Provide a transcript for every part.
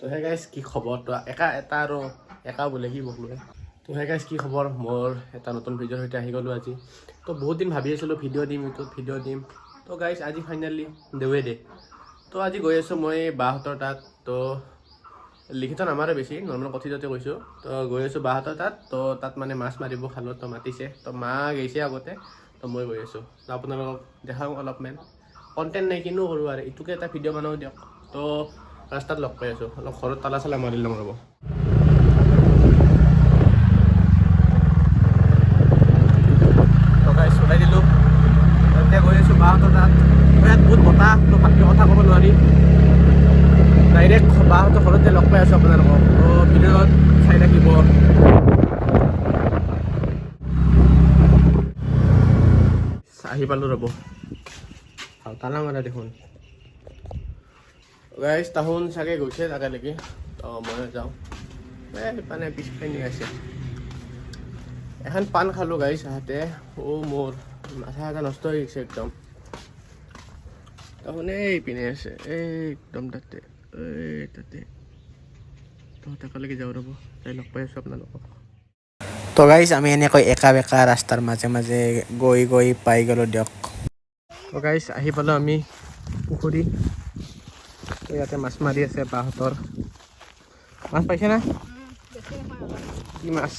তো hey guys কি খবৰ তো এটা আৰু একা বোলে কি বকলোৱে তো হে গাইজ কি খবৰ মোৰ এটা নতুন ভিডিঅ'ৰ সৈতে আহি গ'লোঁ আজি তো বহুত দিন ভাবি আছিলোঁ ভিডিঅ' দিম ইউটিউব ভিডিঅ' দিম তো গাইজ আজি ফাইনেলি দেৱে দে তো আজি গৈ আছোঁ মই বাহঁতৰ তাত তো লিখিত নামাৰে বেছি নৰ্মেল কথিততে কৈছোঁ তো গৈ আছোঁ বাহঁতৰ তাত তো তাত মানে মাছ মাৰিব খালোঁ তো মাতিছে তো মা গৈছে আগতে তো মই গৈ আছোঁ তো আপোনালোকক দেখাওঁ অলপমান কণ্টেণ্ট নাই কিনো কৰোঁ আৰু এইটোকে এটা ভিডিঅ' বনাওঁ দিয়ক তো ৰাস্তাত লগ পাই আছোঁ অলপ ঘৰত তালা চালা মাৰি ল'ম ৰ'ব ওলাই দিলোঁ এতিয়া গৈ আছোঁ বাহঁতৰ তাত ইয়াত বহুত বতাহ তো ভালকৈ কথা ক'ব নোৱাৰি ডাইৰেক্ট বাহঁতৰ ঘৰতে লগ পাই আছোঁ আপোনালোকক তো ভিডিঅ'ত চাই থাকিব আহি পালোঁ ৰ'ব তালা মাৰা দেখোন গাইজ তাহোন চাগে গৈছে তালৈকে তো মই যাওঁ মানে পিছফালে আছে এখন পাণ খালোঁ গাইজ আহোঁতে মোৰ মাথা এটা নষ্ট হৈ গৈছে একদম তাহোনে এইপিনে আছে একদম তাতে তো তালৈকে যাওঁ ৰ'ব তাই লগ পাই আছোঁ আপোনালোকক তো গাইজ আমি এনেকৈ একা বেকা ৰাস্তাৰ মাজে মাজে গৈ গৈ পাই গ'লোঁ দিয়ক তো গাইজ আহি পালোঁ আমি পুখুৰী তো ইয়াতে মাছ মাৰি আছে বাহঁতৰ মাছ পাইছে না কি মাছ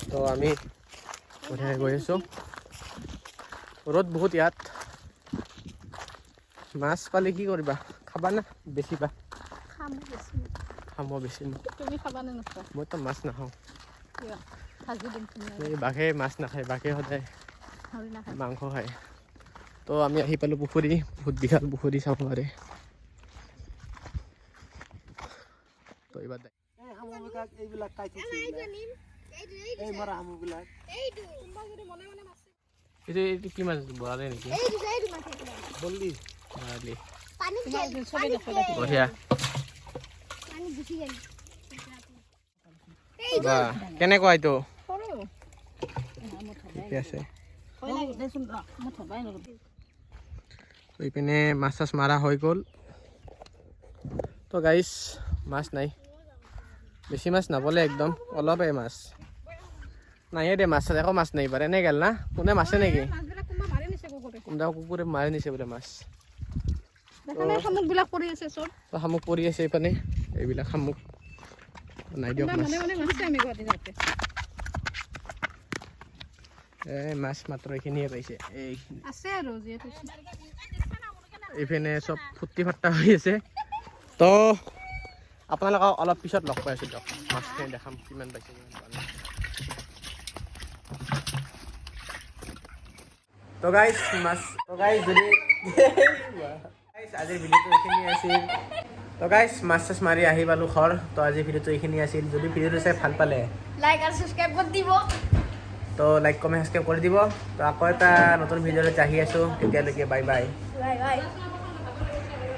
তো আমি গৈ আছোঁ ৰ'দ বহুত ইয়াত মাছ পালে কি কৰিবা খাবা না বেছিবা খাব বেছি মইতো মাছ নাখাওঁ বাঘে মাছ নাখায় বাঘে সদায় মাংস খায় তো আমি আহি পালোঁ পুখুৰী বহুত বিশাল পুখুৰী চাব পাৰে তো এইবাৰ এইটো কি মাছ বৰালে নেকি বঢ়িয়া কেনেকুৱা এইটো ঠিকে আছে এইপিনে মাছ চাছ মাৰা হৈ গ'ল তো গাইজ মাছ নাই বেছি মাছ নাপালে একদম অলপে মাছ নাহে দে মাছ একো মাছ নাই পাৰে এনে গেল না কোনে মাছে নেকি কোনোবা কুকুৰে মাৰি নিছে বোলে মাছ শামুক পৰি আছে এইপিনে এইবিলাক শামুক নাই দিয়ক মাছ মাত্ৰ এইখিনিয়ে পাইছে এইপিনে চব ফূৰ্তি ফাৰ্তা হৈ আছে তো আপোনালোকক অলপ পিছত লগ পাই আছোঁ দিয়ক মাছখিনি দেখাম কিমান পাইছে তো গাইজ যদি আজিৰ ভিডিঅ'টো এইখিনি আছিল তো গাইজ মাছ চাছ মাৰি আহি পালোঁ ঘৰ তো আজিৰ ভিডিঅ'টো এইখিনি আছিল যদি ভিডিঅ'টো চাই ভাল পালে লাইক আৰু সাবস্ক্ৰাইব কৰি দিব তো লাইক কমেণ্ট সাবস্ক্ৰাইব কৰি দিব তো আকৌ এটা নতুন ভিডিঅ'লৈ আহি আছোঁ তেতিয়ালৈকে বাই বাই বাই বাই